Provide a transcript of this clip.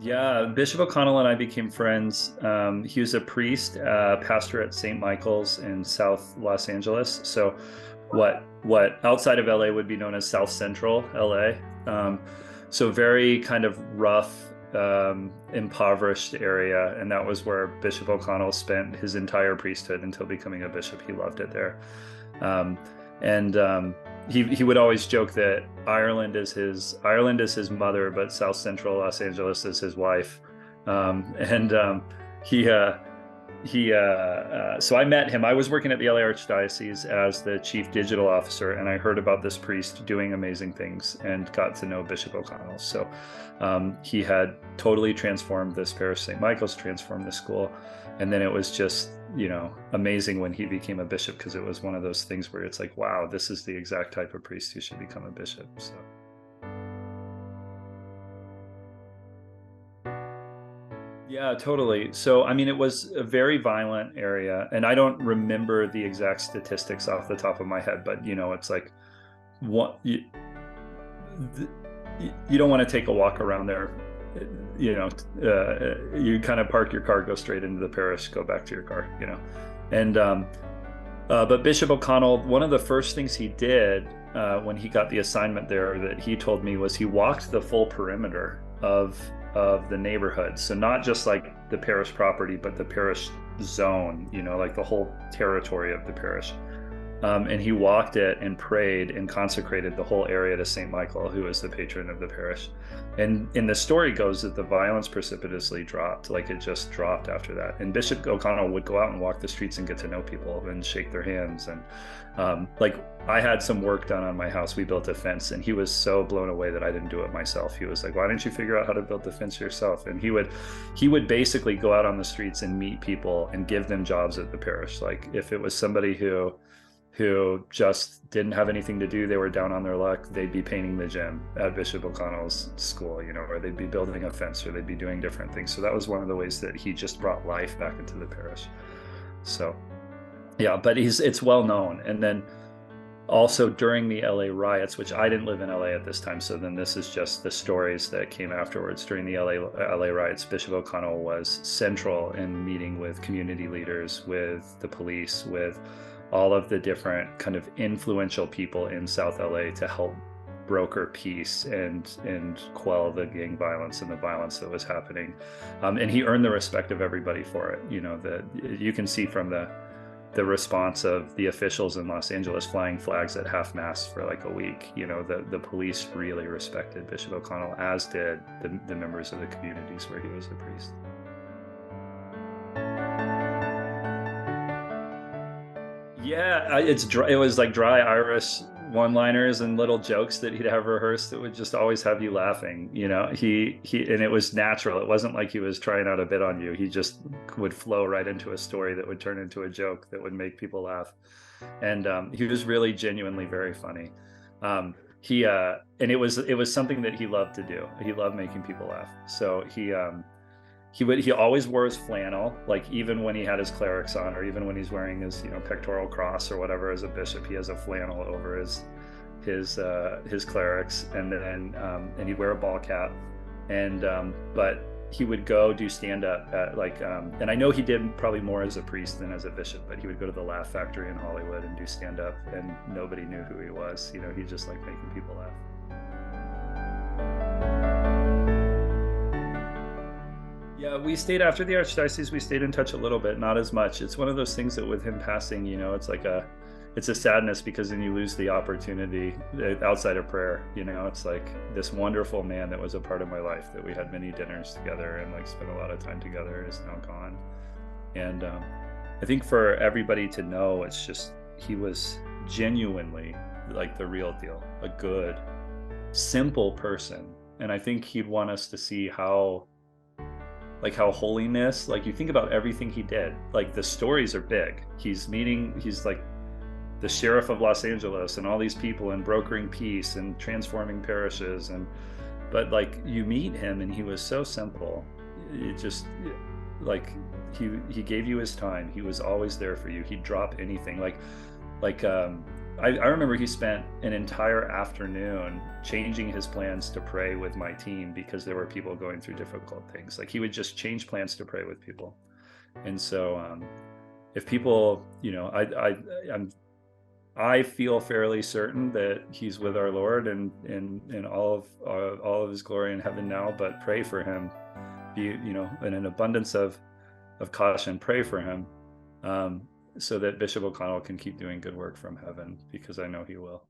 Yeah, Bishop O'Connell and I became friends. He was a priest, pastor at St. Michael's in South Los Angeles. So, what outside of LA would be known as South Central LA. So very kind of rough, impoverished area, and that was where Bishop O'Connell spent his entire priesthood until becoming a bishop. He loved it there. Um, and he would always joke that Ireland is his mother, but South Central Los Angeles is his wife. And he so I met him. I was working at the LA Archdiocese as the chief digital officer, and I heard about this priest doing amazing things and got to know Bishop O'Connell. So he had totally transformed this parish. St. Michael's transformed the school, and then it was just amazing when he became a bishop, because it was one of those things where it's like, wow, this is the exact type of priest who should become a bishop. So yeah, totally. So I mean, it was a very violent area, and I don't remember the exact statistics off the top of my head, but it's like what you don't want to take a walk around there. You kind of park your car, go straight into the parish, go back to your car, and but Bishop O'Connell, one of the first things he did when he got the assignment there, that he told me, was he walked the full perimeter of the neighborhood. So not just like the parish property, but the parish zone, like the whole territory of the parish. And he walked it and prayed and consecrated the whole area to St. Michael, who is the patron of the parish. And the story goes that the violence precipitously dropped, like it just dropped after that. And Bishop O'Connell would go out and walk the streets and get to know people and shake their hands. And like I had some work done on my house. We built a fence, and he was so blown away that I didn't do it myself. He was like, why didn't you figure out how to build the fence yourself? And he would basically go out on the streets and meet people and give them jobs at the parish. Like if it was somebody who just didn't have anything to do, they were down on their luck, they'd be painting the gym at Bishop O'Connell's school, or they'd be building a fence, or they'd be doing different things. So that was one of the ways that he just brought life back into the parish. So yeah, but it's well known. And then also during the LA riots, which I didn't live in LA at this time, so then this is just the stories that came afterwards. During the LA riots, Bishop O'Connell was central in meeting with community leaders, with the police, with all of the different kind of influential people in South LA to help broker peace and quell the gang violence and the violence that was happening. And he earned the respect of everybody for it. That you can see from the response of the officials in Los Angeles flying flags at half mast for like a week. The police really respected Bishop O'Connell, as did the members of the communities where he was a priest. Yeah, it was like dry Irish one-liners and little jokes that he'd have rehearsed that would just always have you laughing. He and it was natural. It wasn't like he was trying out a bit on you. He just would flow right into a story that would turn into a joke that would make people laugh. And he was really genuinely very funny. And it was something that he loved to do. He loved making people laugh. So he always wore his flannel, like even when he had his clerics on, or even when he's wearing his pectoral cross or whatever as a bishop, he has a flannel over his clerics, and then and he'd wear a ball cap, and but he would go do stand up at and I know he did probably more as a priest than as a bishop, but he would go to the Laugh Factory in Hollywood and do stand up, and nobody knew who he was. He just liked making people laugh. Yeah, we stayed after the Archdiocese. We stayed in touch a little bit, not as much. It's one of those things that with him passing, it's a sadness, because then you lose the opportunity outside of prayer. It's like this wonderful man that was a part of my life, that we had many dinners together and spent a lot of time together, is now gone. And I think for everybody to know, it's just, he was genuinely like the real deal, a good, simple person. And I think he'd want us to see how holiness, you think about everything he did, the stories are big. He's like the sheriff of Los Angeles and all these people, and brokering peace and transforming parishes, but you meet him and he was so simple. It just he gave you his time. He was always there for you. He'd drop anything. I remember he spent an entire afternoon changing his plans to pray with my team because there were people going through difficult things. Like he would just change plans to pray with people. And so if people, I feel fairly certain that he's with our Lord and in all of his glory in heaven now, but pray for him. Be, in an abundance of caution, pray for him, so that Bishop O'Connell can keep doing good work from heaven, because I know he will.